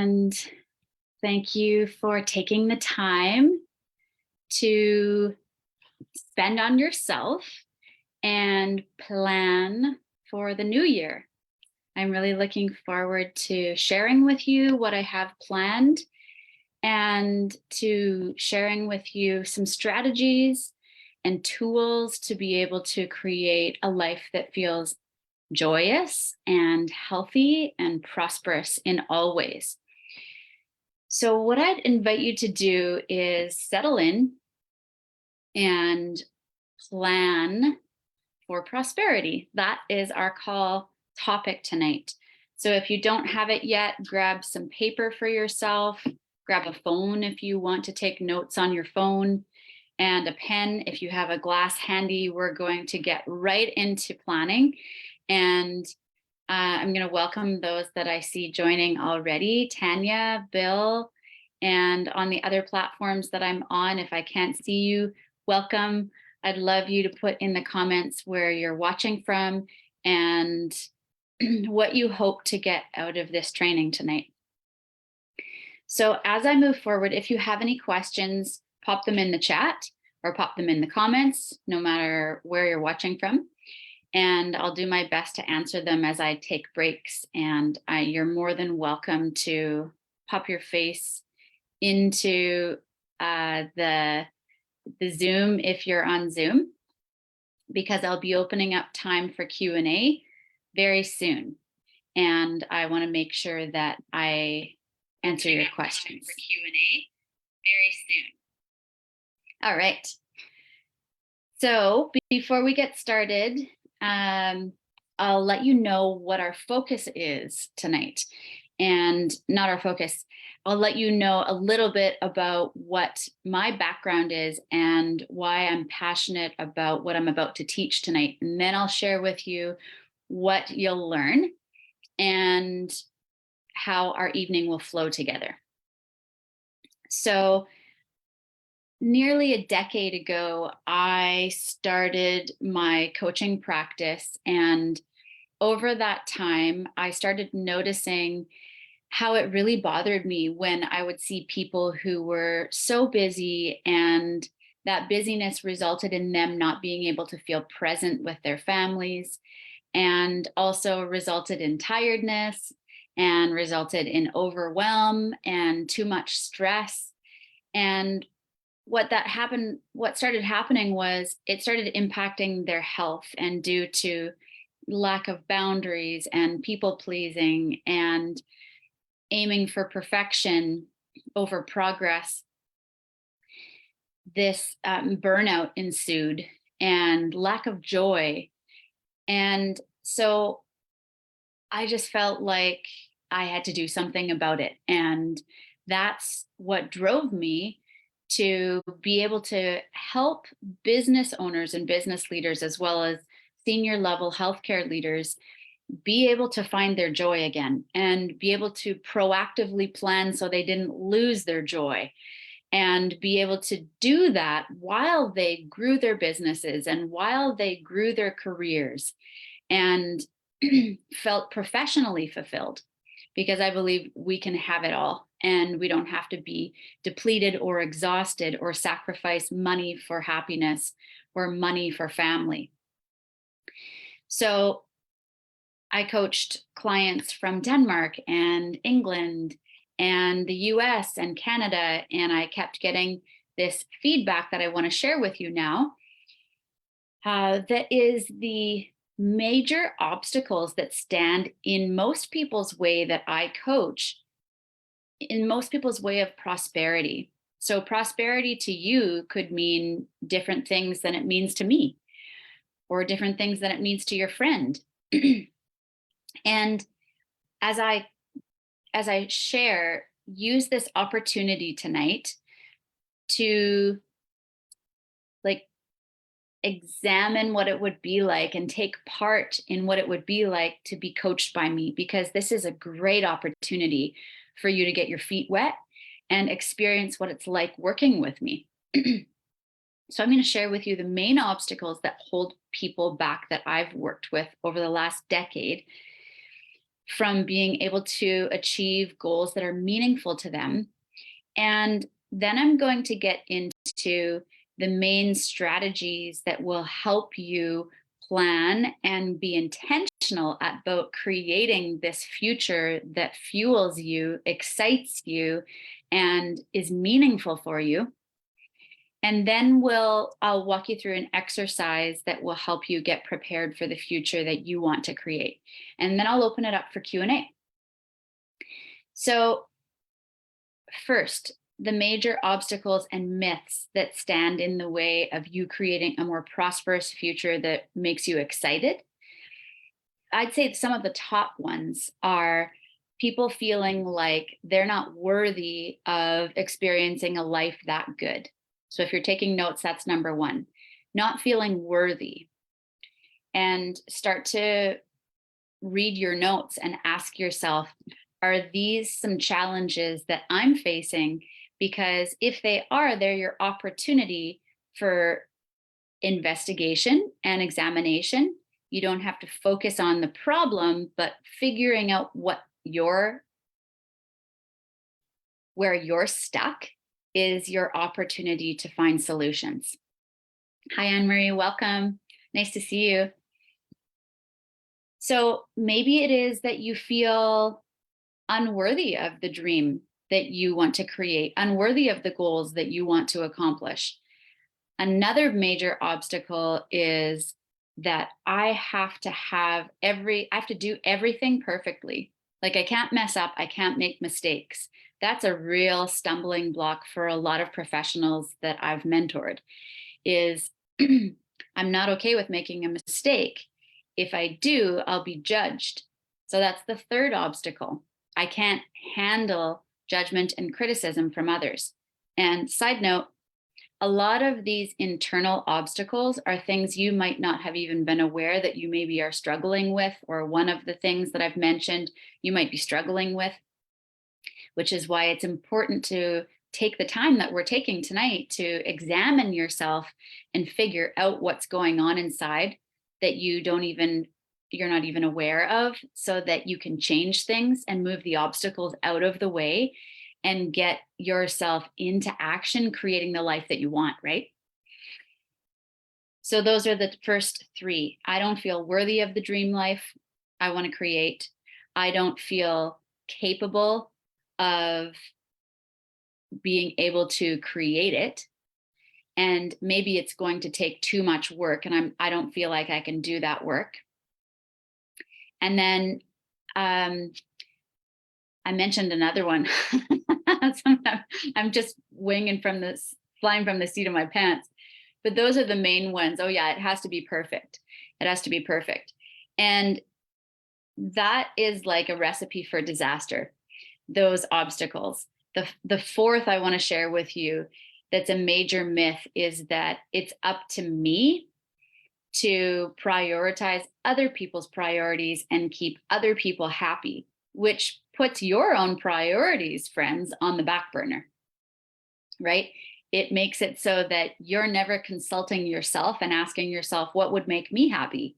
and thank you for taking the time to spend on yourself and plan for the new year. I'm really looking forward to sharing with you what I have planned and to sharing with you some strategies and tools to be able to create a life that feels joyous and healthy and prosperous in all ways. So what I'd invite you to do is settle in and plan for prosperity. That is our call topic tonight. So if you don't have it yet, grab some paper for yourself, grab a phone if you want to take notes on your phone, and a pen if you have a glass handy. We're going to get right into planning. And I'm going to welcome those that I see joining already, Tanya, Bill, and on the other platforms that I'm on. If I can't see you, welcome. I'd love you to put in the comments where you're watching from and what you hope to get out of this training tonight. So as I move forward, if you have any questions, pop them in the chat or pop them in the comments, no matter where you're watching from. And I'll do my best to answer them as I take breaks. And you're more than welcome to pop your face into the Zoom if you're on Zoom, because I'll be opening up time for Q&A very soon. And I want to make sure that I answer your questions. For Q&A very soon. All right. So before we get started, I'll let you know what our focus is tonight. And not our focus, I'll let you know a little bit about what my background is and why I'm passionate about what I'm about to teach tonight. And then I'll share with you what you'll learn and how our evening will flow together. So nearly a decade ago, I started my coaching practice, and over that time, I started noticing how it really bothered me when I would see people who were so busy, and that busyness resulted in them not being able to feel present with their families, and also resulted in tiredness and resulted in overwhelm and too much stress. And what started happening was it started impacting their health, and due to lack of boundaries and people pleasing and aiming for perfection over progress, this burnout ensued and lack of joy. And so I just felt like I had to do something about it. And that's what drove me to be able to help business owners and business leaders, as well as senior level healthcare leaders, be able to find their joy again and be able to proactively plan so they didn't lose their joy, and be able to do that while they grew their businesses and while they grew their careers and felt professionally fulfilled. Because I believe we can have it all, and we don't have to be depleted or exhausted or sacrifice money for happiness or money for family. So I coached clients from Denmark and England and the US and Canada, and I kept getting this feedback that I want to share with you now. That is the major obstacles that stand in most people's way that I coach, in most people's way of prosperity. So prosperity to you could mean different things than it means to me, or different things than it means to your friend. And as I share, use this opportunity tonight to examine what it would be like and take part in what it would be like to be coached by me, because this is a great opportunity for you to get your feet wet and experience what it's like working with me. So I'm going to share with you the main obstacles that hold people back that I've worked with over the last decade. from being able to achieve goals that are meaningful to them. And then I'm going to get into the main strategies that will help you plan and be intentional about creating this future that fuels you, excites you, and is meaningful for you. And then I'll walk you through an exercise that will help you get prepared for the future that you want to create. And then I'll open it up for Q&A. So first, the major obstacles and myths that stand in the way of you creating a more prosperous future that makes you excited. I'd say some of the top ones are people feeling like they're not worthy of experiencing a life that good. So if you're taking notes, that's number one, not feeling worthy. And start to read your notes and ask yourself, are these some challenges that I'm facing? Because if they are, they're your opportunity for investigation and examination. You don't have to focus on the problem, but figuring out where you're stuck is your opportunity to find solutions. Hi, Anne-Marie, welcome. Nice to see you. So maybe it is that you feel unworthy of the dream that you want to create, unworthy of the goals that you want to accomplish. Another major obstacle is that I have to do everything perfectly. Like I can't mess up, I can't make mistakes. That's a real stumbling block for a lot of professionals that I've mentored, is I'm not okay with making a mistake. If I do, I'll be judged. So that's the third obstacle. I can't handle judgment and criticism from others. And side note, a lot of these internal obstacles are things you might not have even been aware that you maybe are struggling with, or one of the things that I've mentioned you might be struggling with, which is why it's important to take the time that we're taking tonight to examine yourself and figure out what's going on inside that you're not even aware of, so that you can change things and move the obstacles out of the way and get yourself into action, creating the life that you want, right? So those are the first three. I don't feel worthy of the dream life I want to create. I don't feel capable of being able to create it. And maybe it's going to take too much work, and I don't feel like I can do that work. And then I mentioned another one. I'm just flying from the seat of my pants. But those are the main ones. Oh yeah, it has to be perfect. It has to be perfect. And that is like a recipe for disaster, those obstacles. The fourth I want to share with you that's a major myth is that it's up to me to prioritize other people's priorities and keep other people happy, which puts your own priorities, friends, on the back burner, right? It makes it so that you're never consulting yourself and asking yourself, what would make me happy?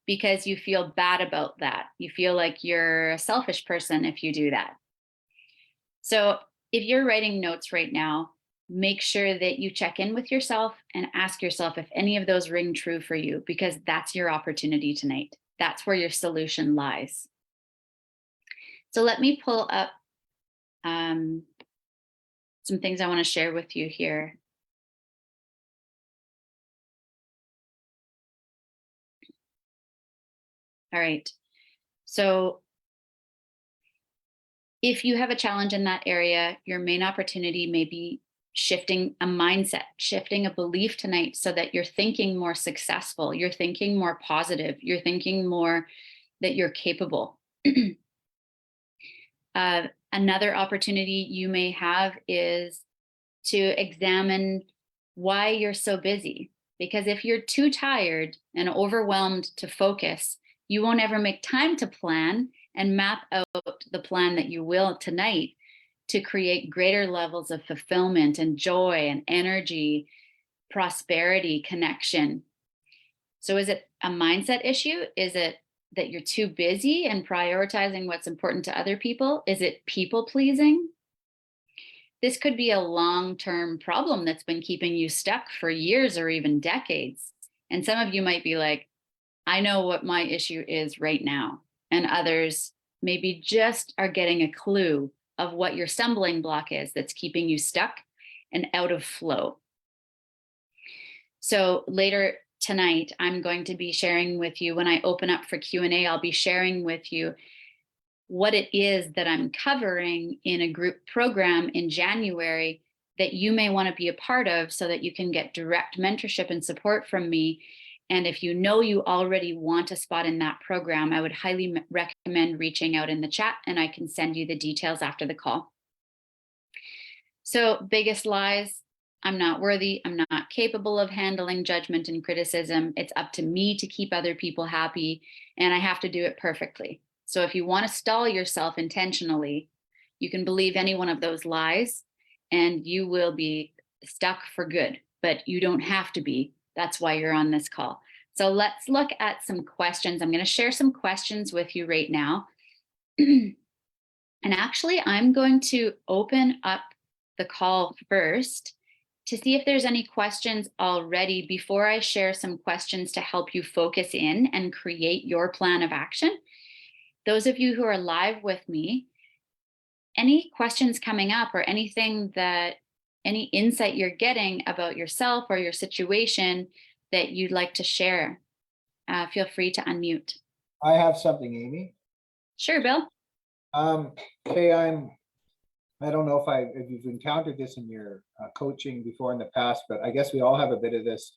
Because you feel bad about that. You feel like you're a selfish person if you do that. So if you're writing notes right now, make sure that you check in with yourself and ask yourself if any of those ring true for you, because that's your opportunity tonight. That's where your solution lies. So let me pull up some things I want to share with you here. All right. So if you have a challenge in that area, your main opportunity may be shifting a mindset, shifting a belief tonight, so that you're thinking more successful, you're thinking more positive, you're thinking more that you're capable. Another opportunity you may have is to examine why you're so busy. Because if you're too tired and overwhelmed to focus, you won't ever make time to plan and map out the plan that you will tonight to create greater levels of fulfillment and joy and energy, prosperity, connection. So is it a mindset issue? Is it that you're too busy and prioritizing what's important to other people? Is it people pleasing? This could be a long-term problem that's been keeping you stuck for years or even decades. And some of you might be like, I know what my issue is right now. And others maybe just are getting a clue of what your stumbling block is that's keeping you stuck and out of flow. So later tonight, I'm going to be sharing with you, when I open up for Q&A, I'll be sharing with you what it is that I'm covering in a group program in January that you may want to be a part of, so that you can get direct mentorship and support from me. And if you know you already want a spot in that program, I would highly recommend reaching out in the chat, and I can send you the details after the call. So, biggest lies: I'm not worthy. I'm not capable of handling judgment and criticism. It's up to me to keep other people happy, and I have to do it perfectly. So if you want to stall yourself intentionally, you can believe any one of those lies and you will be stuck for good, but you don't have to be. That's why you're on this call. So let's look at some questions. I'm going to share some questions with you right now. And actually, I'm going to open up the call first to see if there's any questions already before I share some questions to help you focus in and create your plan of action. Those of you who are live with me, any questions coming up or anything that, any insight you're getting about yourself or your situation that you'd like to share, feel free to unmute. I have something, Amy. Sure, Bill. Okay, I don't know if you've encountered this in your coaching before in the past, but I guess we all have a bit of this.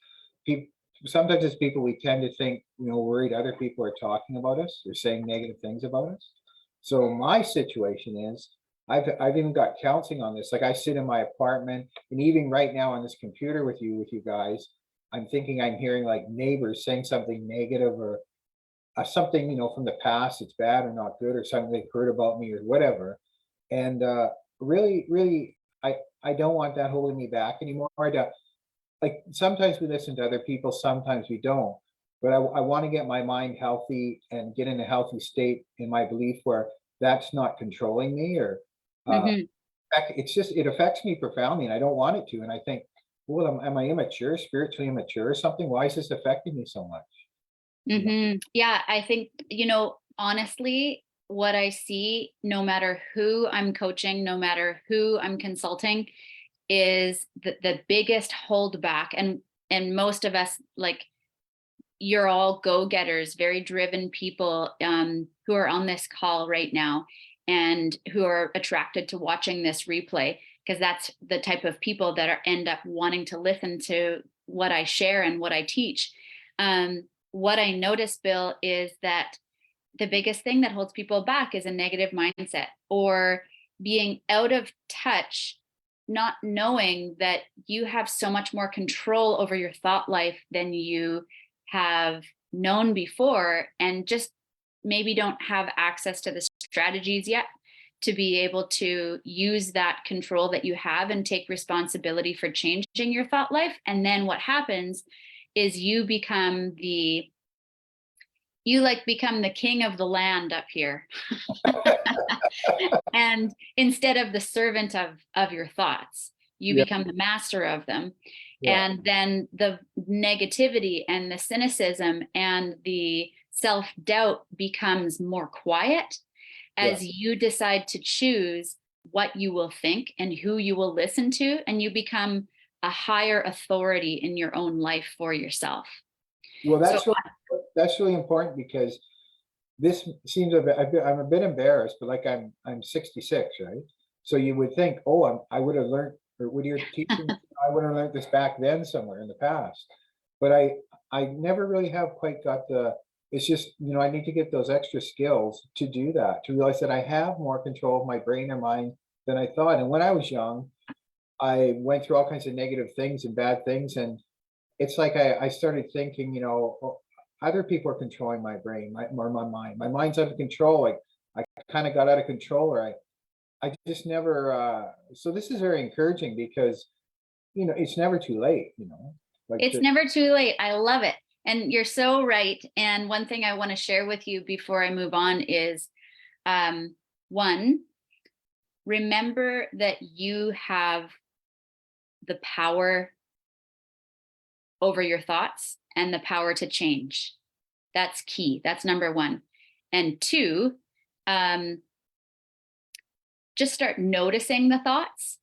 Sometimes as people, we tend to think, worried other people are talking about us or saying negative things about us. So my situation is, I've even got counseling on this. Like, I sit in my apartment, and even right now on this computer with you guys, I'm thinking I'm hearing like neighbors saying something negative or something, from the past, it's bad or not good, or something they've heard about me or whatever. And really, I don't want that holding me back anymore. Like, sometimes we listen to other people, sometimes we don't. But I want to get my mind healthy and get in a healthy state in my belief where that's not controlling me, or it affects me profoundly, and I don't want it to. And I think, well, am I immature, spiritually immature or something? Why is this affecting me so much? Yeah, I think, honestly, what I see, no matter who I'm coaching, no matter who I'm consulting, is the biggest holdback. And most of us, like, you're all go-getters, very driven people who are on this call right now and who are attracted to watching this replay, because that's the type of people that end up wanting to listen to what I share and what I teach. What I noticed, Bill, is that the biggest thing that holds people back is a negative mindset, or being out of touch, not knowing that you have so much more control over your thought life than you have known before, and just maybe don't have access to the strategies yet to be able to use that control that you have and take responsibility for changing your thought life. And then what happens is you become the king of the land up here. And instead of the servant of your thoughts, you become the master of them. And then the negativity and the cynicism and the self-doubt becomes more quiet as you decide to choose what you will think and who you will listen to, and you become a higher authority in your own life for yourself. Well, that's really important, because this seems I'm a bit embarrassed, but like, I'm 66, right? So you would think, I would have learned, or would your teaching, I would have learned this back then somewhere in the past. But I never really have quite got it's just, I need to get those extra skills to do that, to realize that I have more control of my brain and mind than I thought. And when I was young, I went through all kinds of negative things and bad things. And it's like I started thinking, other people are controlling my brain, or my mind. My mind's out of control. Like, I kind of got out of control, or I just never. So this is very encouraging, because, it's never too late. It's never too late. I love it. And you're so right. And one thing I want to share with you before I move on is one, remember that you have the power over your thoughts and the power to change. That's key. That's number one. And two, just start noticing the thoughts.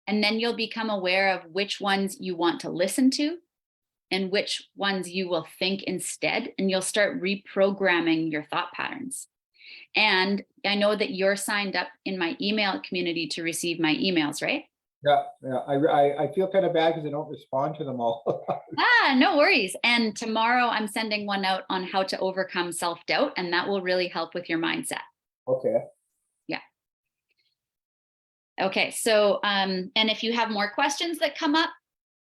And then you'll become aware of which ones you want to listen to and which ones you will think instead. And you'll start reprogramming your thought patterns. And I know that you're signed up in my email community to receive my emails, right? Yeah, yeah. I feel kind of bad because I don't respond to them all. No worries. And tomorrow I'm sending one out on how to overcome self-doubt, and that will really help with your mindset. Okay. Yeah. Okay. So, and if you have more questions that come up,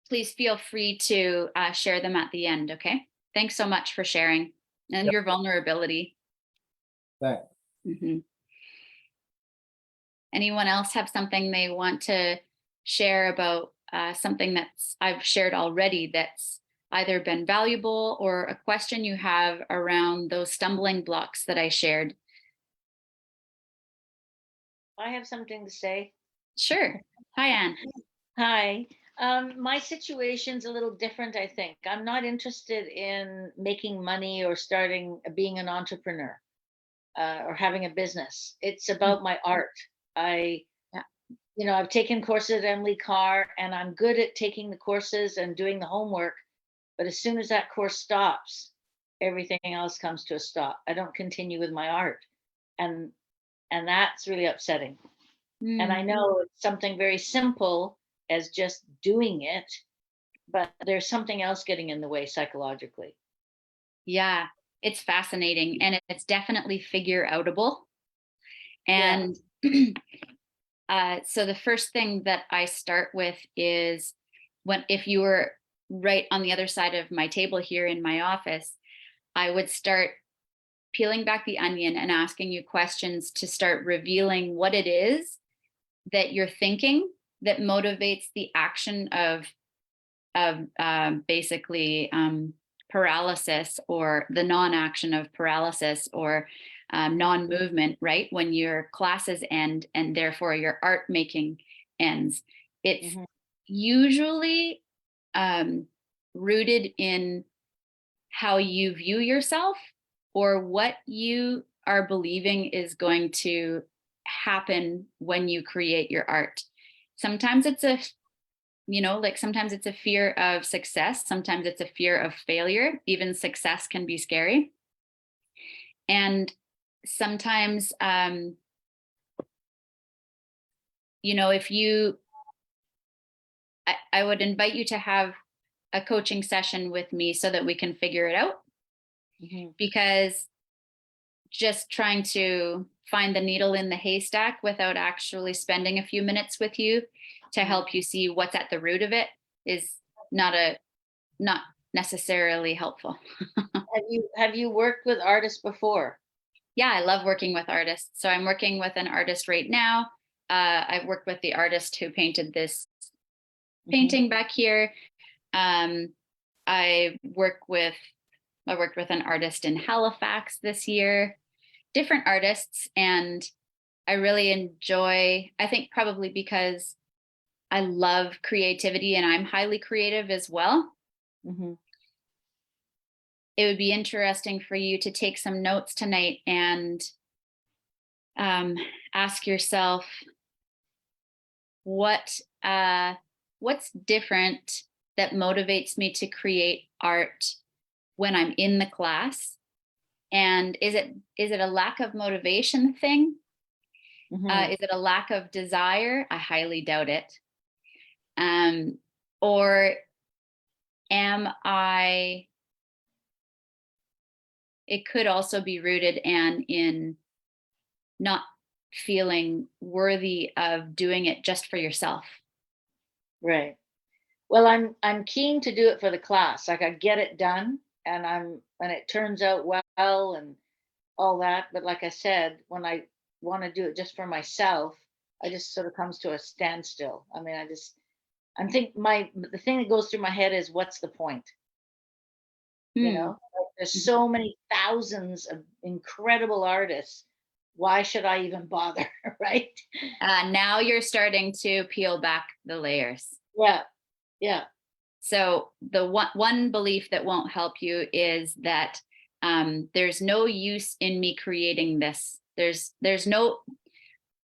please feel free to share them at the end. Okay. Thanks so much for sharing and Yep. your vulnerability. Thanks. Mhm. Anyone else have something they want to share about something that's I've shared already that's either been valuable or a question you have around those stumbling blocks that I shared? I have something to say. Sure. Hi, Anne. Hi. My situation's a little different, I think. I'm not interested in making money or being an entrepreneur or having a business. It's about my art. I, Yeah. I've taken courses at Emily Carr and I'm good at taking the courses and doing the homework. But as soon as that course stops, everything else comes to a stop. I don't continue with my art. And and that's really upsetting. And I Mm, know it's something very simple as just doing it, but there's something else getting in the way psychologically. yeah, it's fascinating and it's definitely figure outable. Yeah. And so the first thing that I start with is if you were right on the other side of my table here in my office, I would start peeling back the onion and asking you questions to start revealing what it is that you're thinking that motivates the action of basically paralysis or the non-action of paralysis or non-movement, right? When your classes end and therefore your art making ends, it's Mhm. usually rooted in how you view yourself or what you are believing is going to happen when you create your art. Sometimes it's like sometimes it's a fear of success, sometimes it's a fear of failure. Even success can be scary. And sometimes if I would invite you to have a coaching session with me so that we can figure it out, Mhm. because just trying to find the needle in the haystack without actually spending a few minutes with you to help you see what's at the root of it is not necessarily helpful. Have you worked with artists before? Yeah, I love working with artists. So I'm working with an artist right now. I've worked with the artist who painted this Mhm. painting back here. Um, I worked with an artist in Halifax this year, different artists, and I really enjoy, I think probably because I love creativity and I'm highly creative as well. Mhm. It would be interesting for you to take some notes tonight and um, ask yourself what what's different that motivates me to create art when I'm in the class, and is it a lack of motivation thing? Mhm. Is it a lack of desire? I highly doubt it. Or am I? It could also be rooted and in not feeling worthy of doing it just for yourself. Right. Well, I'm keen to do it for the class. Like I get it done and it turns out well and all that. But like I said, when I want to do it just for myself, I just sort of comes to a standstill. I mean, I think the thing that goes through my head is what's the point? You Hmm. know, like, there's so many thousands of incredible artists. Why should I even bother? Right? Now you're starting to peel back the layers. Yeah. Yeah. So the one belief that won't help you is that there's no use in me creating this. There's no,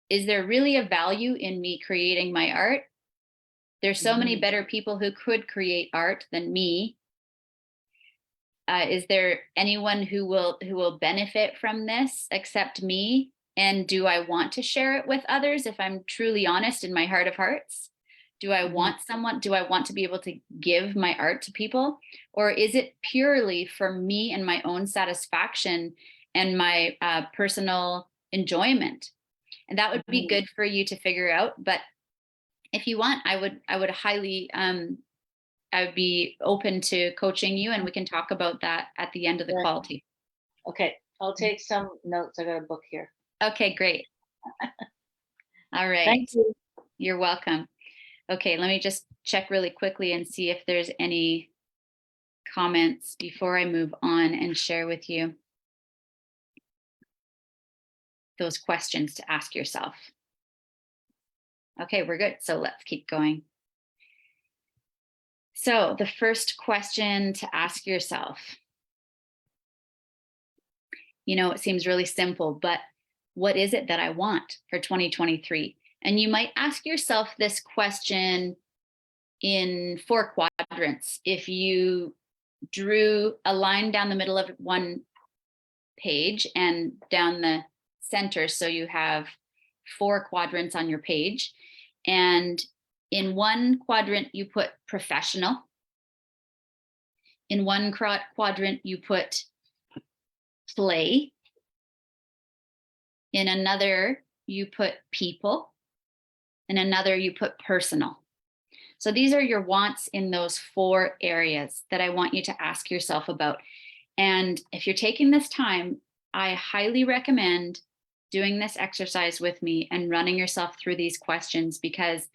is there really a value in me creating my art? There's so many Mhm. better people who could create art than me. Is there anyone who will benefit from this except me? And do I want to share it with others if I'm truly honest in my heart of hearts? Do I Mhm. want someone, do I want to be able to give my art to people? Or is it purely for me and my own satisfaction and my personal enjoyment? And that would be Mhm. good for you to figure out. But if you want, I would highly I would be open to coaching you, and we can talk about that at the end of the Yeah. call too. Okay. I'll take some notes. I got a book here. Okay, great. All right. Thank you. You're welcome. Okay, let me just check really quickly and see if there's any comments before I move on and share with you those questions to ask yourself. Okay, we're good. So let's keep going. So the first question to ask yourself, it seems really simple, but what is it that I want for 2023? And you might ask yourself this question in 4 quadrants. If you drew a line down the middle of one page and down the center, so you have 4 quadrants on your page. And in one quadrant, you put professional. In one quadrant, you put play. In another, you put people. In another, you put personal. So these are your wants in those 4 areas that I want you to ask yourself about. And if you're taking this time, I highly recommend doing this exercise with me and running yourself through these questions, because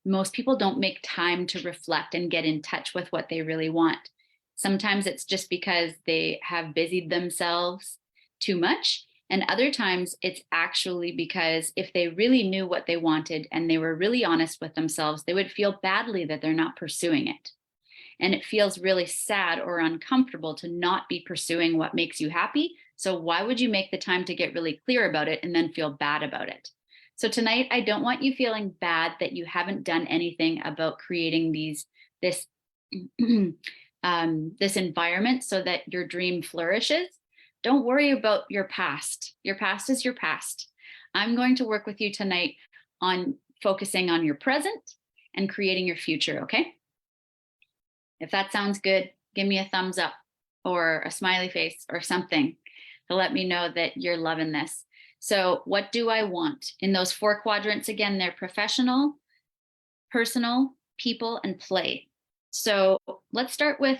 most people don't make time to reflect and get in touch with what they really want. Sometimes it's just because they have busied themselves too much. And other times it's actually because if they really knew what they wanted and they were really honest with themselves, they would feel badly that they're not pursuing it. And it feels really sad or uncomfortable to not be pursuing what makes you happy. So why would you make the time to get really clear about it and then feel bad about it? So tonight, I don't want you feeling bad that you haven't done anything about creating this this environment so that your dream flourishes. Don't worry about your past. Your past is your past. I'm going to work with you tonight on focusing on your present and creating your future, okay? If that sounds good, give me a thumbs up or a smiley face or something to let me know that you're loving this. So what do I want? In those 4 quadrants, again, they're professional, personal, people, and play. So let's start with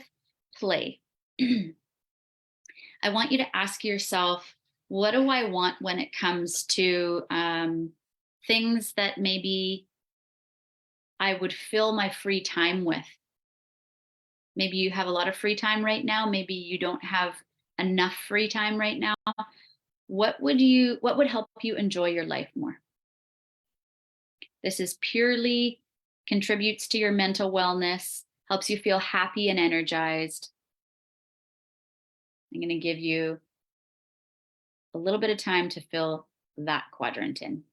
play. I want you to ask yourself, what do I want when it comes to things that maybe I would fill my free time with? Maybe you have a lot of free time right now. Maybe you don't have enough free time right now. What would help you enjoy your life more? This is purely contributes to your mental wellness, helps you feel happy and energized. I'm going to give you a little bit of time to fill that quadrant in.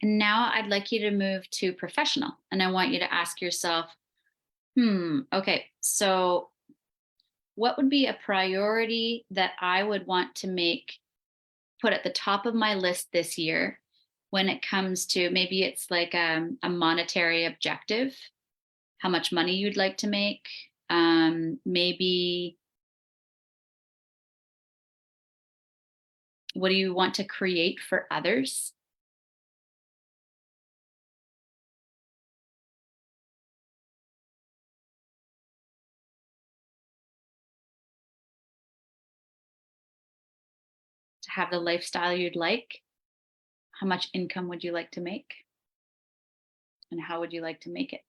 And now I'd like you to move to professional. And I want you to ask yourself, okay, so what would be a priority that I would want to put at the top of my list this year when it comes to, maybe it's like a monetary objective, how much money you'd like to make. Maybe What do you want to create for others? To have the lifestyle you'd like? How much income would you like to make? And how would you like to make it?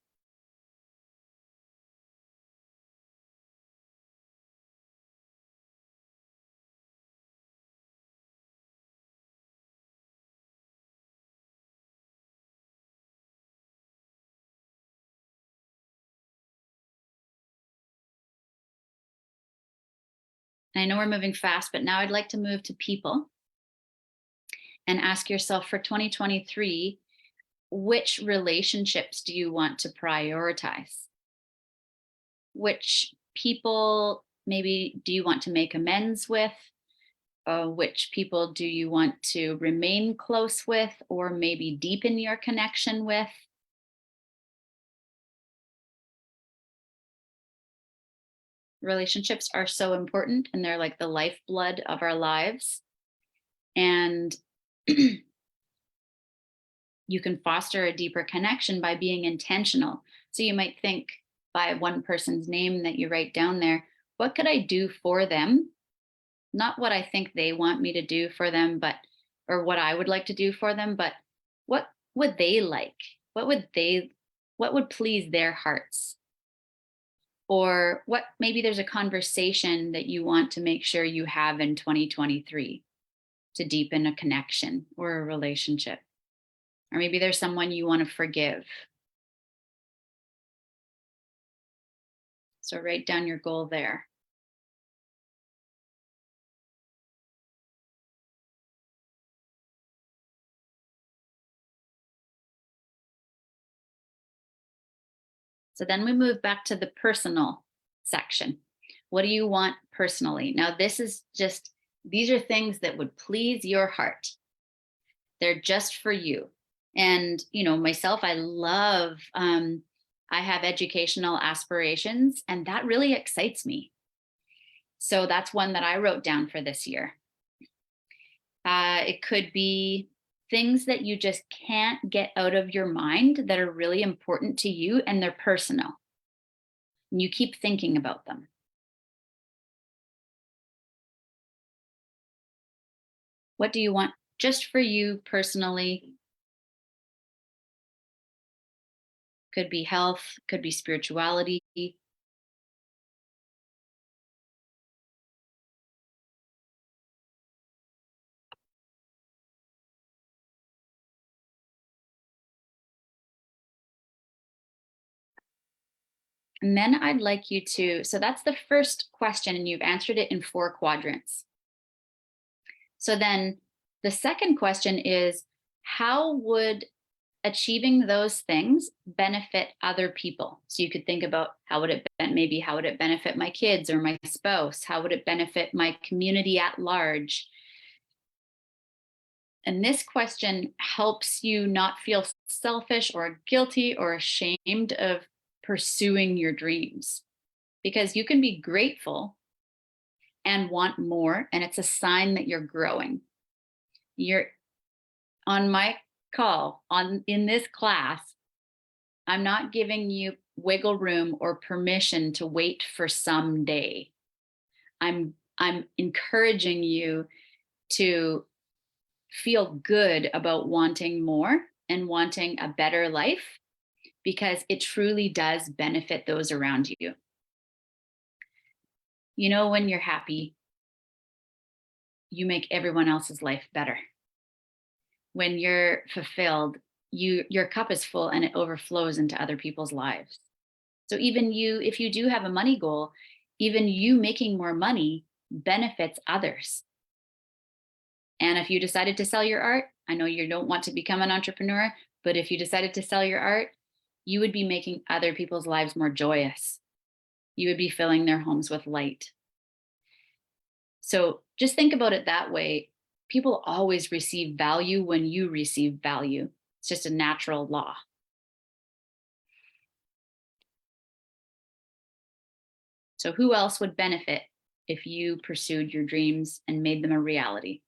And I know we're moving fast, but now I'd like to move to people and ask yourself for 2023, which relationships do you want to prioritize? Which people maybe do you want to make amends with? Which people do you want to remain close with or maybe deepen your connection with? Relationships are so important and they're like the lifeblood of our lives. And you can foster a deeper connection by being intentional. So you might think by one person's name that you write down there, what could I do for them? Not what I think they want me to do for them, but or what I would like to do for them, but what would they like? What would please their hearts? Or what maybe there's a conversation that you want to make sure you have in 2023 to deepen a connection or a relationship. Or maybe there's someone you want to forgive. So write down your goal there. So then we move back to the personal section. What do you want personally? Now, these are things that would please your heart. They're just for you. And, myself, I have educational aspirations, and that really excites me. So that's one that I wrote down for this year. It could be things that you just can't get out of your mind that are really important to you and they're personal. And you keep thinking about them. What do you want just for you personally? Could be health, could be spirituality. And then I'd like you to, so that's the first question, and you've answered it in 4 quadrants. So then the second question is, how would achieving those things benefit other people? So you could think about how would it benefit my kids or my spouse? How would it benefit my community at large? And this question helps you not feel selfish or guilty or ashamed of pursuing your dreams, because you can be grateful and want more, and it's a sign that you're growing. You're on my call in this class. I'm not giving you wiggle room or permission to wait for someday. I'm encouraging you to feel good about wanting more and wanting a better life, because it truly does benefit those around you. When you're happy, you make everyone else's life better. When you're fulfilled, your cup is full and it overflows into other people's lives. So even if you do have a money goal, even you making more money benefits others. And if you decided to sell your art, I know you don't want to become an entrepreneur, but if you decided to sell your art, you would be making other people's lives more joyous. You would be filling their homes with light. So just think about it that way. People always receive value when you receive value. It's just a natural law. So who else would benefit if you pursued your dreams and made them a reality?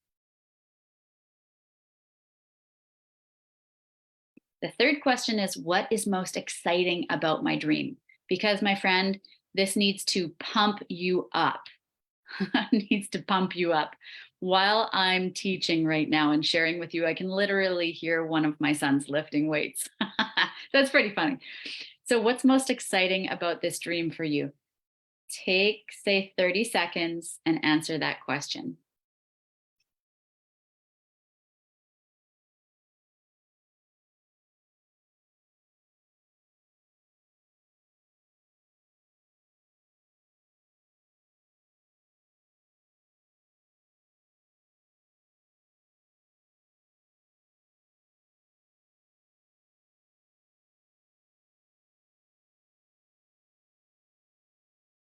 The third question is, what is most exciting about my dream? Because, my friend, this needs to pump you up. Needs to pump you up. While I'm teaching right now and sharing with you, I can literally hear one of my sons lifting weights. That's pretty funny. So what's most exciting about this dream for you? Take, say, 30 seconds and answer that question.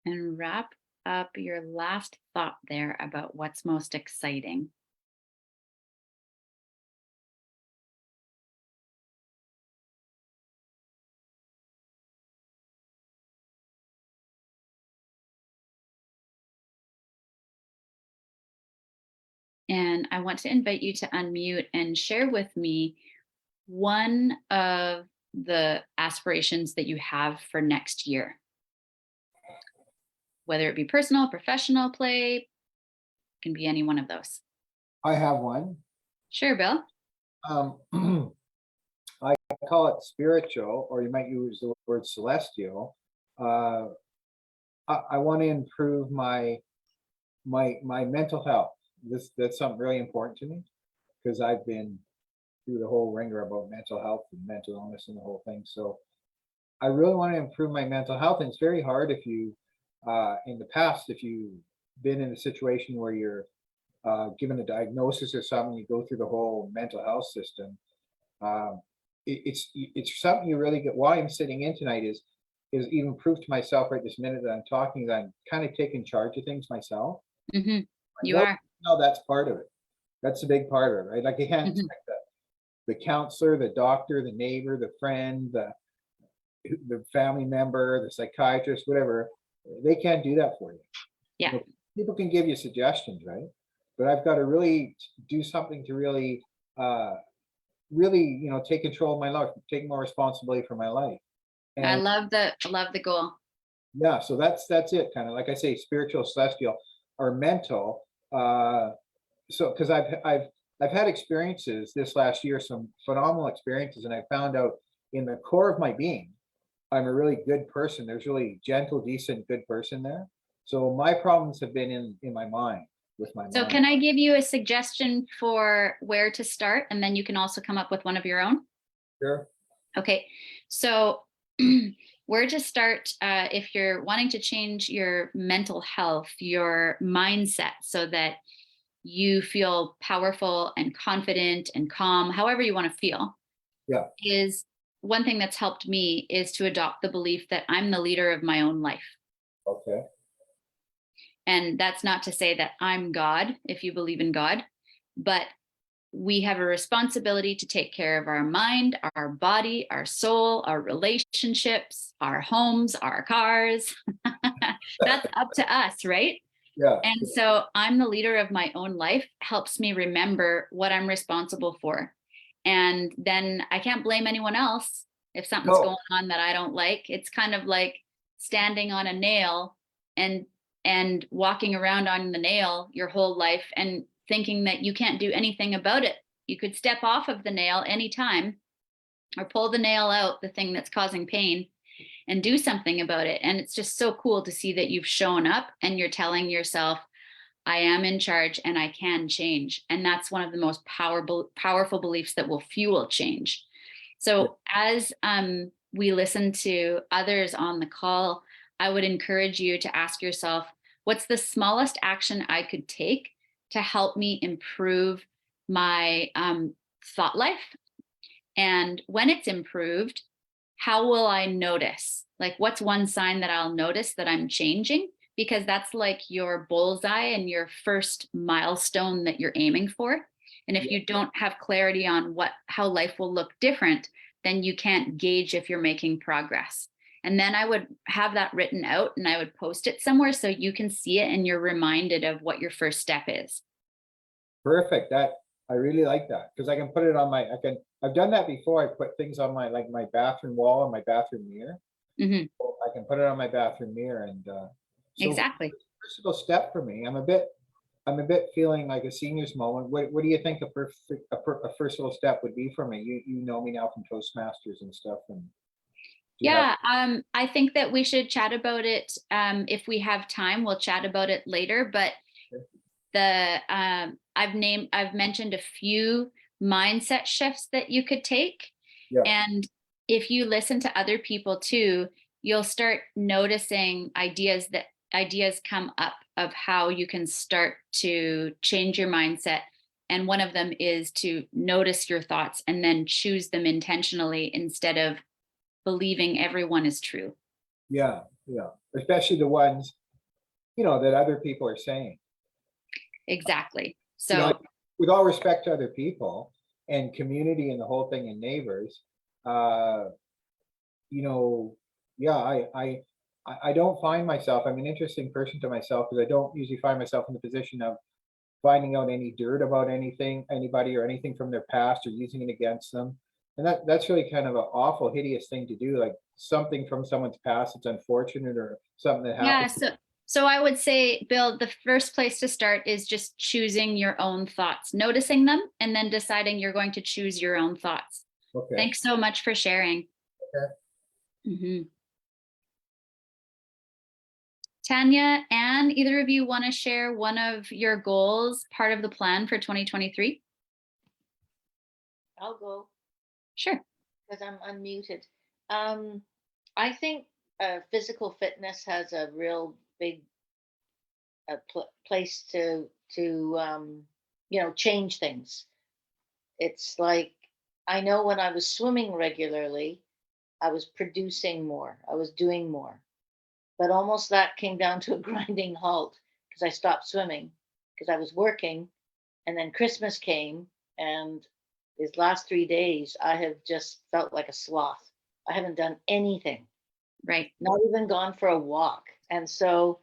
And wrap up your last thought there about what's most exciting. And I want to invite you to unmute and share with me one of the aspirations that you have for next year, whether it be personal, professional, play, can be any one of those. I have one. Sure, Bill. I call it spiritual, or you might use the word celestial. I want to improve my mental health. That's something really important to me, because I've been through the whole ringer about mental health and mental illness and the whole thing. So I really want to improve my mental health. And it's very hard if you, in the past, if you've been in a situation where you're given a diagnosis or something, you go through the whole mental health system. It's something you really get. Why I'm sitting in tonight is even proof to myself right this minute that I'm talking, that I'm kind of taking charge of things myself. Mm-hmm. You are. No, that's part of it. That's a big part of it, right? Like, you can't expect the counselor, the doctor, the neighbor, the friend, the family member, the psychiatrist, whatever. They can't do that for you. Yeah. You know, people can give you suggestions, right? But I've got to really do something to really, really, take control of my life, take more responsibility for my life. And I love the goal. yeah, so that's it. Kind of like I say, spiritual, celestial, or mental. So because I've had experiences this last year, some phenomenal experiences, and I found out in the core of my being, I'm a really good person. There's really gentle, decent, good person there. So my problems have been in my mind, with my So mind. can I give you a suggestion for where to start? And then you can also come up with one of your own. Sure. Okay. So where to start if you're wanting to change your mental health, your mindset, so that you feel powerful and confident and calm, however you want to feel. Yeah. Is one thing that's helped me is to adopt the belief that I'm the leader of my own life. Okay. And that's not to say that I'm God, if you believe in God, but we have a responsibility to take care of our mind, our body, our soul, our relationships, our homes, our cars. That's up to us, right? Yeah. And so I'm the leader of my own life helps me remember what I'm responsible for. And then I can't blame anyone else if something's going on that I don't like. It's kind of like standing on a nail and walking around on the nail your whole life and thinking that you can't do anything about it. You could step off of the nail anytime or pull the nail out, the thing that's causing pain, and do something about it. And it's just so cool to see that you've shown up and you're telling yourself, I am in charge and I can change. And that's one of the most powerful beliefs that will fuel change. So as we listen to others on the call, I would encourage you to ask yourself, what's the smallest action I could take to help me improve my thought life? And when it's improved, how will I notice? Like, what's one sign that I'll notice that I'm changing? Because that's like your bullseye and your first milestone that you're aiming for. And if you don't have clarity on how life will look different, then you can't gauge if you're making progress. And then I would have that written out and I would post it somewhere so you can see it and you're reminded of what your first step is. Perfect. I really like that because I can put it on I've done that before. I put things on like my bathroom wall and my bathroom mirror. Mhm. I can put it on my bathroom mirror and, so Exactly. first little step for me. I'm a bit feeling like a senior's moment. What do you think a first little step would be for me? You know me now from Toastmasters and stuff, and do you have? Yeah, I think that we should chat about it. If we have time, we'll chat about it later. But I've mentioned a few mindset shifts that you could take. Yeah, And if you listen to other people too, you'll start noticing ideas come up of how you can start to change your mindset. And one of them is to notice your thoughts and then choose them intentionally instead of believing everyone is true. yeah, yeah. Especially the ones, that other people are saying. Exactly. Like, So with all respect to other people and community and the whole thing and neighbors, uh, you know, yeah, I don't find myself, I'm an interesting person to myself because I don't usually find myself in the position of finding out any dirt about anybody or anything from their past or using it against them. And that's really kind of an awful, hideous thing to do, like something from someone's past that's unfortunate or something that yeah, happened. so I would say, Bill, the first place to start is just choosing your own thoughts, noticing them, and then deciding you're going to choose your own thoughts. Okay. Thanks so much for sharing. Okay. Mhm. Tanya, and either of you want to share one of your goals, part of the plan for 2023? I'll go Sure. because I'm unmuted. Um, I think physical fitness has a real big place to change things. It's like I know when I was swimming regularly, I was producing more, I was doing more, but almost that came down to a grinding halt because I stopped swimming because I was working, and then Christmas came, and these last 3 days I have just felt like a sloth. I haven't done anything, Right. not even gone for a walk, and so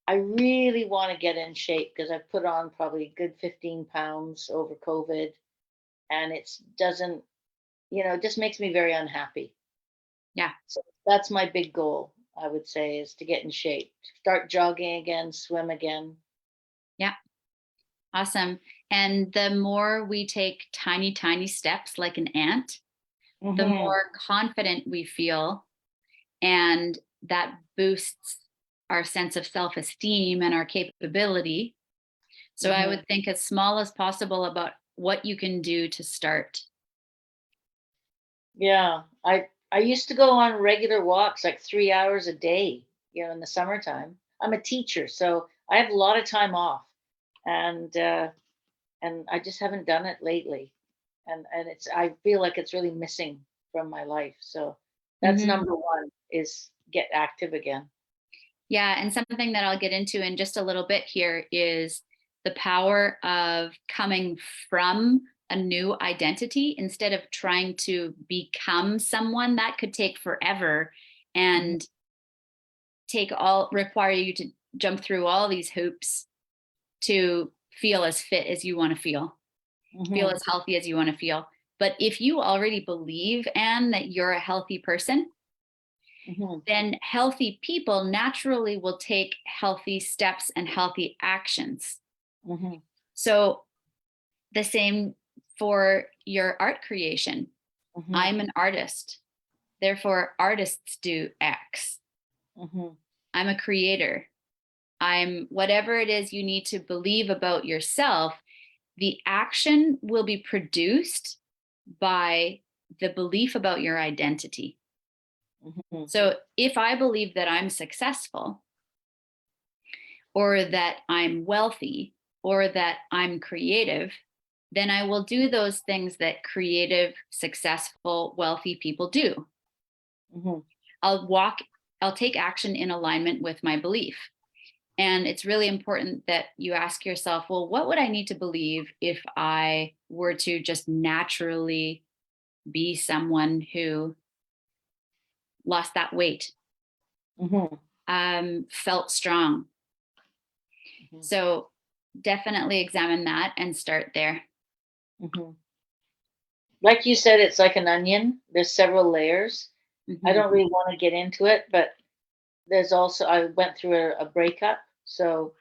I really want to get in shape because I've put on probably a good 15 pounds over COVID, and it doesn't, it just makes me very unhappy. Yeah. So that's my big goal, I would say, is to get in shape, start jogging again, swim again. Yeah. Awesome. And the more we take tiny, tiny steps like an ant, the Hmm. more confident we feel. And that boosts our sense of self-esteem and our capability. So I Hmm. would think as small as possible about what you can do to start. Yeah, I used to go on regular walks like 3 hours a day, in the summertime. I'm a teacher, so I have a lot of time off, and I just haven't done it lately, and I feel like it's really missing from my life. So that's Mhm. number one, is get active again. Yeah, and something that I'll get into in just a little bit here is the power of coming from a new identity instead of trying to become someone. That could take forever Mhm. and require you to jump through all these hoops to feel as fit as you want to feel Mhm. as healthy as you want to feel. But if you already believe, Anne, that you're a healthy person, Mhm. then healthy people naturally will take healthy steps and healthy actions. Mhm. So the same for your art creation. Mhm. I'm an artist. Therefore, artists do X. Mhm. I'm a creator. I'm whatever it is you need to believe about yourself. The action will be produced by the belief about your identity. Mhm. So if I believe that I'm successful, or that I'm wealthy, or that I'm creative, then I will do those things that creative, successful, wealthy people do. Mhm. I'll walk, I'll take action in alignment with my belief. And it's really important that you ask yourself, well, what would I need to believe if I were to just naturally be someone who lost that weight, Mhm. felt strong? Mhm. So definitely examine that and start there. Mhm. Like you said, it's like an onion. There's several layers. I don't Mhm. really want to get into it, but there's also, I went through a breakup. So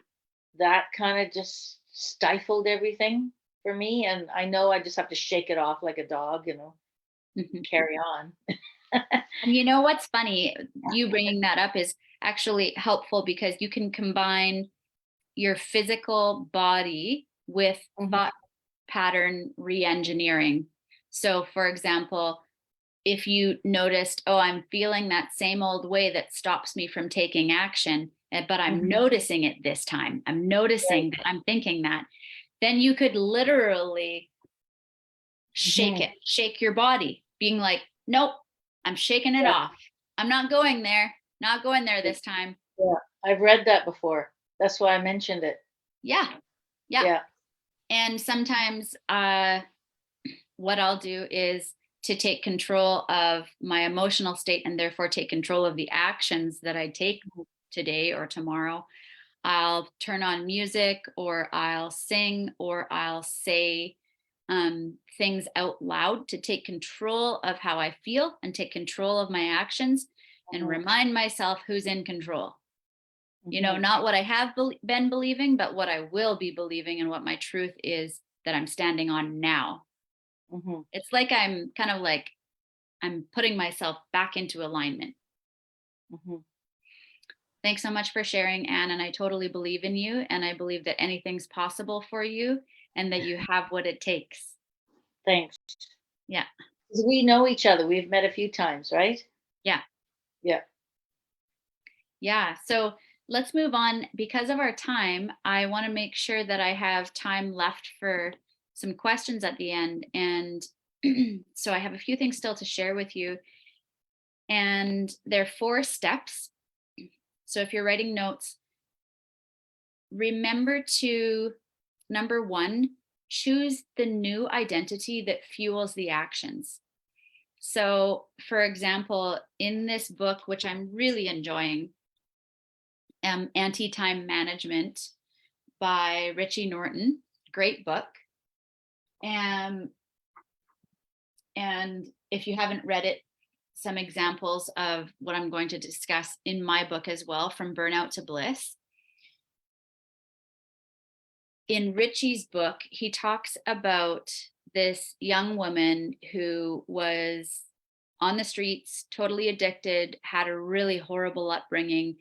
that kind of just stifled everything for me. And I know I just have to shake it off like a dog, Mhm. carry on. And you know what's funny? You bringing that up is actually helpful because you can combine your physical body with Mhm. thought pattern re-engineering. So, for example, if you noticed, oh, I'm feeling that same old way that stops me from taking action, but I'm Mhm. noticing it this time. I'm Right. noticing that I'm thinking that. Then you could literally shake Mhm. it, shake your body, being like, nope, I'm shaking it Yeah. off. I'm not going there, not going there this time. Yeah. I've read that before. That's why I mentioned it. Yeah. Yeah. Yeah. And sometimes what I'll do is to take control of my emotional state and therefore take control of the actions that I take today or tomorrow. I'll turn on music or I'll sing or I'll say things out loud to take control of how I feel and take control of my actions and Mhm. remind myself who's in control. Mhm. Not what I have been believing, but what I will be believing and what my truth is that I'm standing on now. Mhm. It's like I'm kind of like I'm putting myself back into alignment. Mhm. Thanks so much for sharing, Anne. And I totally believe in you. And I believe that anything's possible for you and that you have what it takes. Thanks. Yeah. 'Cause we know each other. We've met a few times, right? Yeah. Yeah. Yeah. So let's move on. Because of our time, I want to make sure that I have time left for some questions at the end. And so I have a few things still to share with you. And there are 4 steps. So if you're writing notes, remember to number 1, choose the new identity that fuels the actions. So, for example, in this book, which I'm really enjoying, Anti-Time Management by Richie Norton, great book. Um, and if you haven't read it, some examples of what I'm going to discuss in my book as well, From Burnout to Bliss. In Richie's book, he talks about this young woman who was on the streets, totally addicted, had a really horrible upbringing.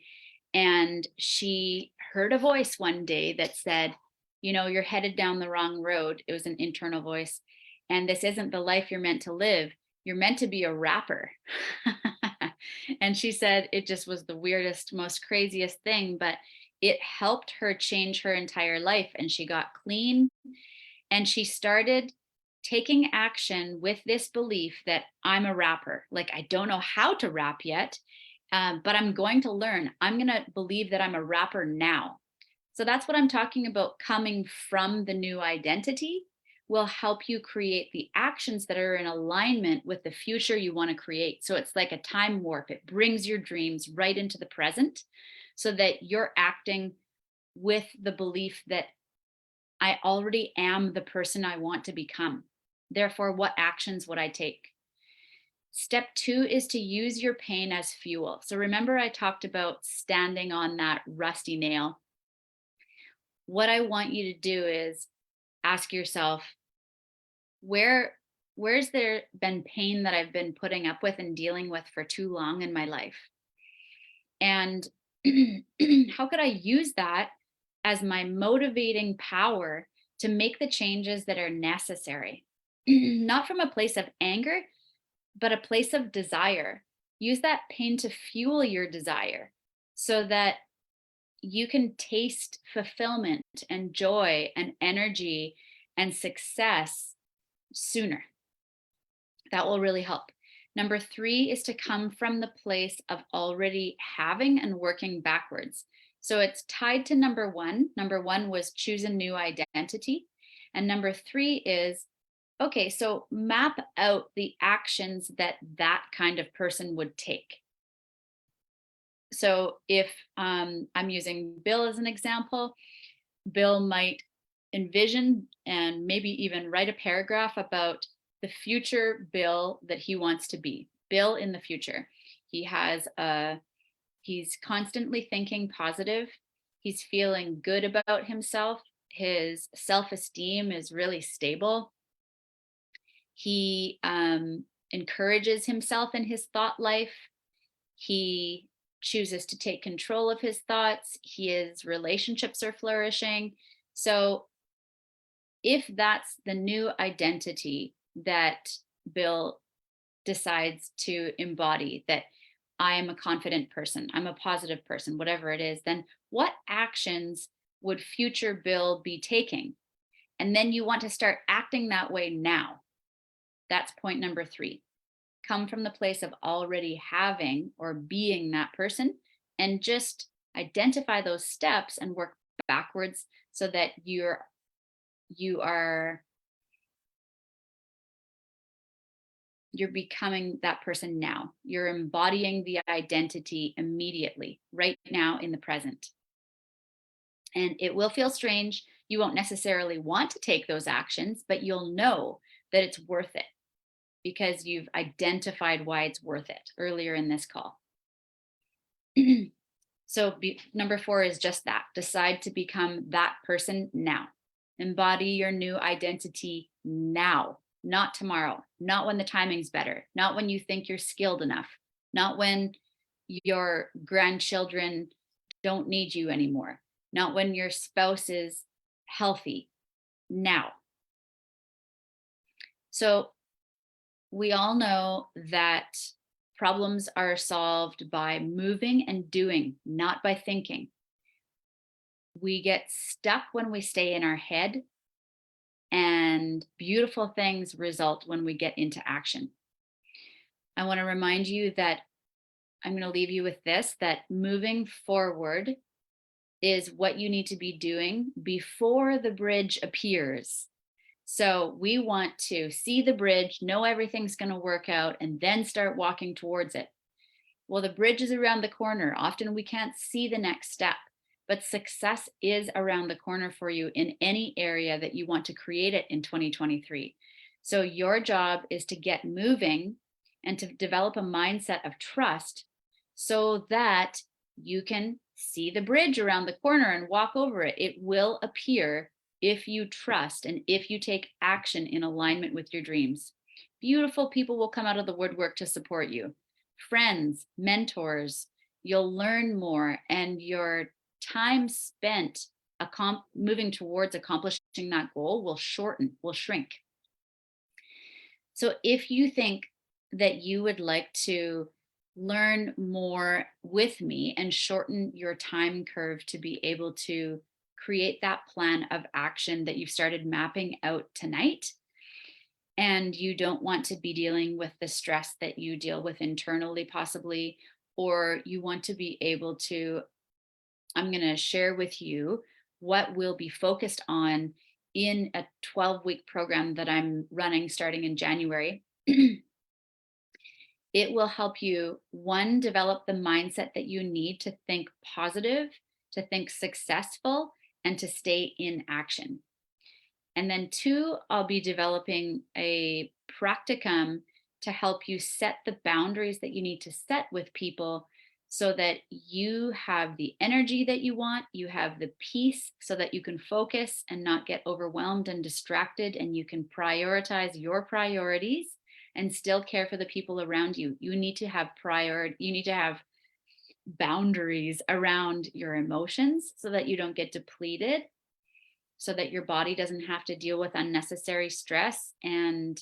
And she heard a voice one day that said, you're headed down the wrong road. It was an internal voice. And this isn't the life you're meant to live. You're meant to be a rapper. And she said it just was the weirdest, most craziest thing, but it helped her change her entire life. And she got clean and she started taking action with this belief that I'm a rapper. Like, I don't know how to rap yet, but I'm going to learn. I'm going to believe that I'm a rapper now. So that's what I'm talking about. Coming from the new identity will help you create the actions that are in alignment with the future you want to create. So it's like a time warp. It brings your dreams right into the present so that you're acting with the belief that I already am the person I want to become. Therefore, what actions would I take? Step 2 is to use your pain as fuel. So remember, I talked about standing on that rusty nail. What I want you to do is ask yourself, where where's there been pain that I've been putting up with and dealing with for too long in my life? And how could I use that as my motivating power to make the changes that are necessary? Not from a place of anger, but a place of desire. Use that pain to fuel your desire so that you can taste fulfillment and joy and energy and success sooner. That will really help. Number 3 is to come from the place of already having and working backwards. So it's tied to number 1. Number 1 was choose a new identity. And number 3 is, okay, so map out the actions that that kind of person would take. So if I'm using Bill as an example, Bill might envision and maybe even write a paragraph about the future Bill that he wants to be. Bill in the future. He's constantly thinking positive. He's feeling good about himself. His self-esteem is really stable. He encourages himself in his thought life. He chooses to take control of his thoughts. His relationships are flourishing. So if that's the new identity that Bill decides to embody, that I am a confident person, I'm a positive person, whatever it is, then what actions would future Bill be taking? And then you want to start acting that way now. That's point number 3. Come from the place of already having or being that person, and just identify those steps and work backwards so that you're becoming that person now. You're embodying the identity immediately, right now in the present. And it will feel strange. You won't necessarily want to take those actions, but you'll know that it's worth it because you've identified why it's worth it earlier in this call. So number 4 is just that. Decide to become that person now. Embody your new identity now, not tomorrow, not when the timing's better, not when you think you're skilled enough, not when your grandchildren don't need you anymore, not when your spouse is healthy, now. So we all know that problems are solved by moving and doing, not by thinking. We get stuck when we stay in our head, and beautiful things result when we get into action. I want to remind you that I'm going to leave you with this, that moving forward is what you need to be doing before the bridge appears. So we want to see the bridge, know everything's going to work out, and then start walking towards it. Well, the bridge is around the corner. Often we can't see the next step, but success is around the corner for you in any area that you want to create it in 2023. So your job is to get moving and to develop a mindset of trust so that you can see the bridge around the corner and walk over it. It will appear if you trust and if you take action in alignment with your dreams. Beautiful people will come out of the woodwork to support you. Friends, mentors, you'll learn more, and your time spent moving towards accomplishing that goal will shrink. So if you think that you would like to learn more with me and shorten your time curve to be able to create that plan of action that you've started mapping out tonight, and you don't want to be dealing with the stress that you deal with internally possibly, or you want to be able to, I'm going to share with you what we'll be focused on in a 12-week program that I'm running starting in January. It will help you, 1, develop the mindset that you need to think positive, to think successful, and to stay in action. And then 2, I'll be developing a practicum to help you set the boundaries that you need to set with people so that you have the energy that you want, you have the peace so that you can focus and not get overwhelmed and distracted, and you can prioritize your priorities and still care for the people around you. You need to have boundaries around your emotions so that you don't get depleted, so that your body doesn't have to deal with unnecessary stress and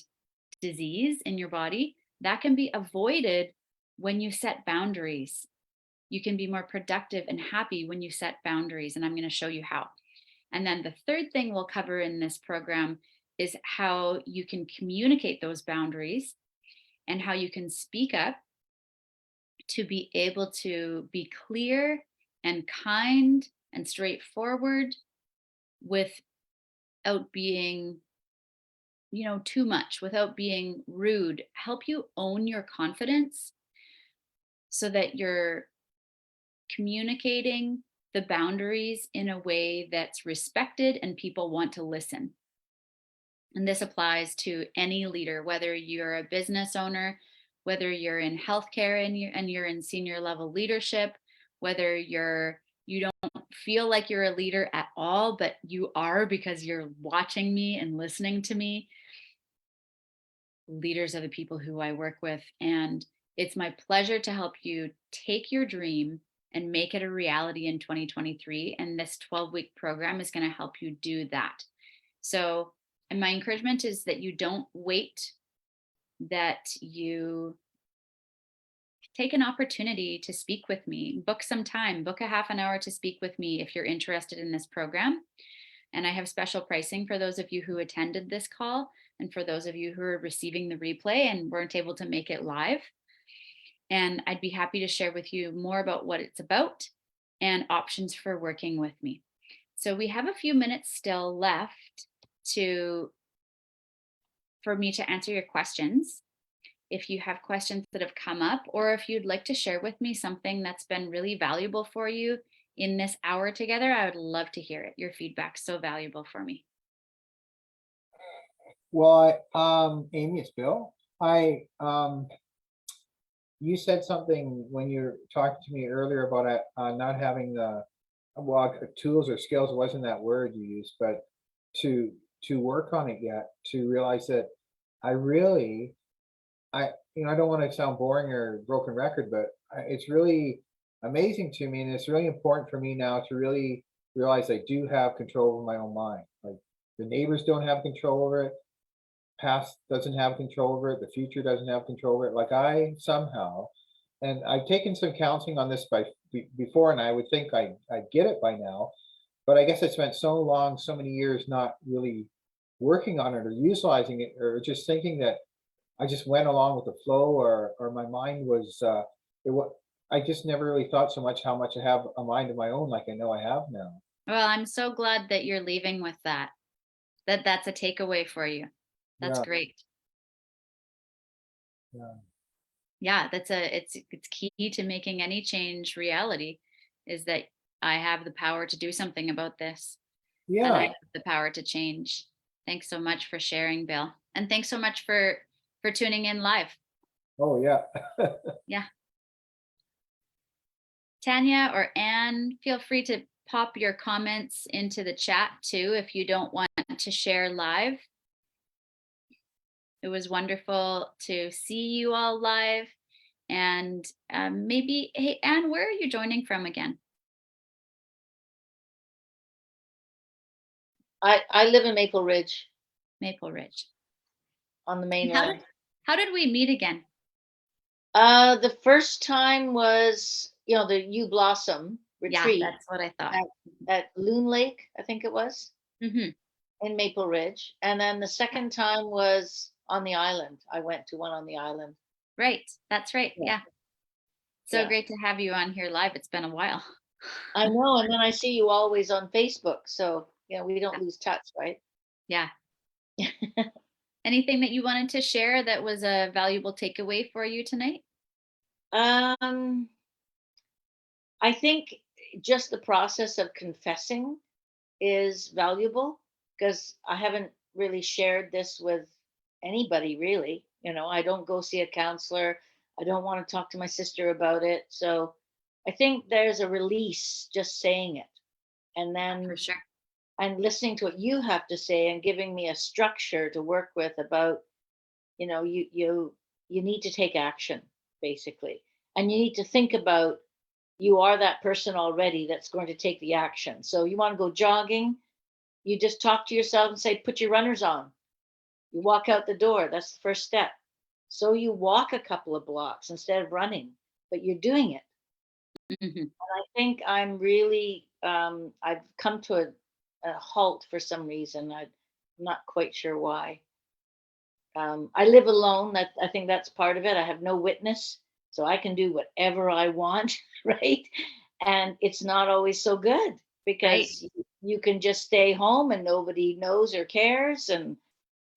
disease in your body. That can be avoided when you set boundaries. You can be more productive and happy when you set boundaries, and I'm going to show you how. And then the third thing we'll cover in this program is how you can communicate those boundaries and how you can speak up to be able to be clear and kind and straightforward without being, too much, without being rude. Help you own your confidence so that you're communicating the boundaries in a way that's respected and people want to listen. And this applies to any leader, whether you're a business owner, whether you're in healthcare and you're in senior level leadership, whether you don't feel like you're a leader at all, but you are because you're watching me and listening to me. Leaders are the people who I work with. And it's my pleasure to help you take your dream and make it a reality in 2023. And this 12-week program is going to help you do that. So, and my encouragement is that you don't wait, that you take an opportunity to speak with me, book some time, book a half an hour to speak with me if you're interested in this program. And I have special pricing for those of you who attended this call and for those of you who are receiving the replay and weren't able to make it live. And I'd be happy to share with you more about what it's about and options for working with me. So we have a few minutes still left for me to answer your questions. If you have questions that have come up, or if you'd like to share with me something that's been really valuable for you in this hour together, I would love to hear it. Your feedback's so valuable for me. Well, Amy, it's Bill. You said something when you were talking to me earlier about not having the tools or skills. It wasn't that word you used, but to work on it yet, to realize that I don't want to sound boring or broken record, but it's really amazing to me, and it's really important for me now to really realize I do have control over my own mind. Like, the neighbors don't have control over it, past doesn't have control over it, the future doesn't have control over it. Like, I somehow, and I've taken some counseling on this before, and I would think I get it by now, but I guess I spent so many years not really working on it or utilizing it, or just thinking that I just went along with the flow, or my mind was I just never really thought so much how much I have a mind of my own, like I know I have now. Well, I'm so glad that you're leaving with that's a takeaway for you. That's Yeah, great. yeah, Yeah, it's key to making any change reality, is that I have the power to do something about this, and I yeah. have the power to change. Thanks so much for sharing, Bill. And thanks so much for tuning in live. Oh, yeah. Yeah. Tanya or Anne, feel free to pop your comments into the chat too if you don't want to share live. It was wonderful to see you all live. And maybe, hey, Anne, where are you joining from again? I live in Maple Ridge Maple Ridge. on the And mainland. how did we meet again? The first time was, the U Blossom Yeah, retreat that's what I thought. at Loon Lake, I think it was, Hmm. in Maple Ridge. And then the second time was on the island. I went to one on the island. Right. That's right. Yeah. Yeah. So Yeah. great to have you on here live. It's been a while. I know. And then I see you always on Facebook. So, we don't lose touch, right? Yeah. Anything that you wanted to share that was a valuable takeaway for you tonight? Um, I think just the process of confessing is valuable, because I haven't really shared this with anybody really. I don't go see a counselor. I don't want to talk to my sister about it. So I think there's a release just saying it. And For then sure. I'm listening to what you have to say and giving me a structure to work with about, you need to take action, basically. And you need to think about, you are that person already that's going to take the action. So you want to go jogging, you just talk to yourself and say, put your runners on. You walk out the door. That's the first step. So you walk a couple of blocks instead of running, but you're doing it. Hmm. I think I'm really, I've come to a halt for some reason. I'm not quite sure why. I live alone. I think that's part of it. I have no witness, so I can do whatever I want, right? And it's not always so good, Right. because you can just stay home and nobody knows or cares. And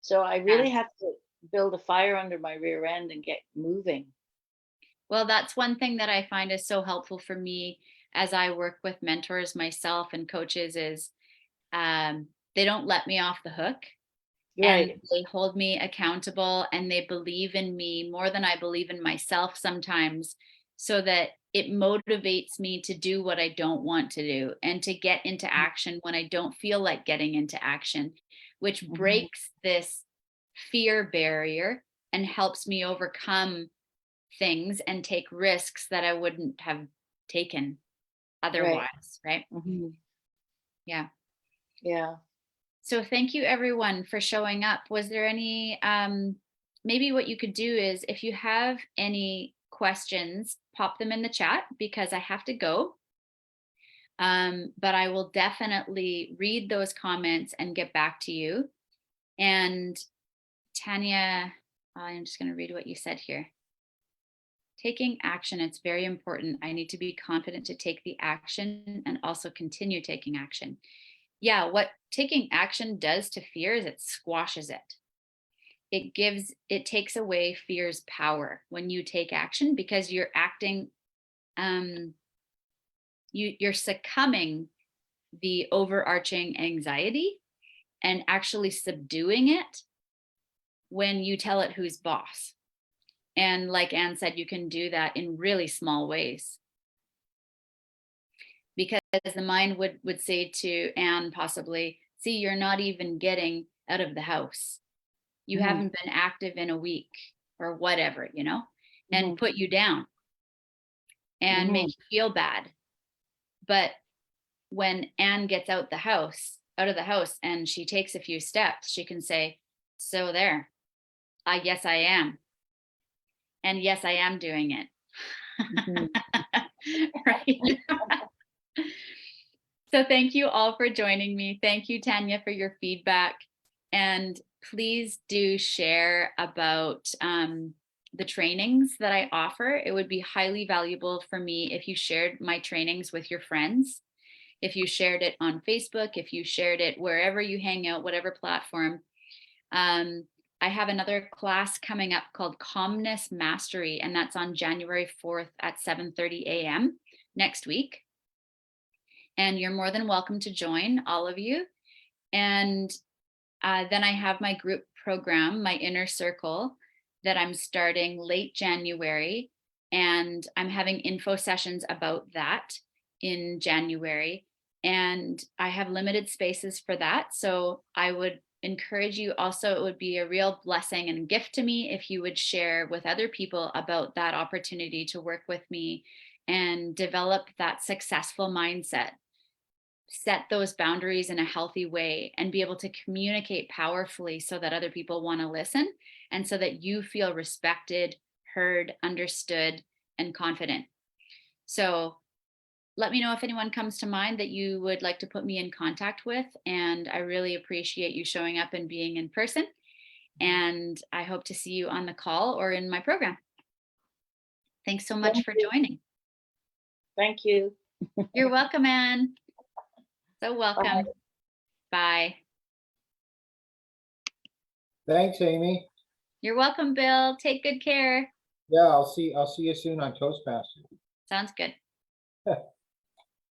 so I Yeah. really have to build a fire under my rear end and get moving. Well, that's one thing that I find is so helpful for me. as I work with mentors myself and coaches is they don't let me off the hook. Right. And they hold me accountable and they believe in me more than I believe in myself sometimes, so that it motivates me to do what I don't want to do and to get into action when I don't feel like getting into action, which Mhm. breaks this fear barrier and helps me overcome things and take risks that I wouldn't have taken Right. otherwise, right? Mhm. Yeah. Yeah. So thank you everyone for showing up. Was there any maybe what you could do is if you have any questions, pop them in the chat because I have to go. But I will definitely read those comments and get back to you. And Tanya, I'm just going to read what you said here. Taking action, it's very important. I need to be confident to take the action and also continue taking action. Yeah, what taking action does to fear is it squashes it. It takes away fear's power when you take action because you're acting, you're succumbing the overarching anxiety and actually subduing it when you tell it who's boss. And like Anne said, you can do that in really small ways. Because the mind would say to Anne possibly, see, you're not even getting out of the house. You Mhm. haven't been active in a week or whatever, and Mhm. put you down and make Mhm. you feel bad. But when Anne gets out of the house and she takes a few steps, she can say, so there, yes, I am. And yes, I am doing it. Mhm. Right. So thank you all for joining me. Thank you, Tanya, for your feedback. And please do share about the trainings that I offer. It would be highly valuable for me if you shared my trainings with your friends, if you shared it on Facebook, if you shared it wherever you hang out, whatever platform. I have another class coming up called Calmness Mastery, and that's on January 4th at 7:30 a.m. next week. And you're more than welcome to join, all of you. And then I have my group program, my inner circle, that I'm starting late January. And I'm having info sessions about that in January. And I have limited spaces for that. So I would encourage you also, it would be a real blessing and gift to me if you would share with other people about that opportunity to work with me and develop that successful mindset, set those boundaries in a healthy way, and be able to communicate powerfully so that other people want to listen and so that you feel respected, heard, understood, and confident. So let me know if anyone comes to mind that you would like to put me in contact with. And I really appreciate you showing up and being in person. And I hope to see you on the call or in my program. Thanks so much Thank for you. joining. Thank you. You're welcome, Anne. So welcome. Bye. Thanks, Amy. You're welcome, Bill. Take good care. Yeah, I'll see you soon on Toastmasters. Sounds good.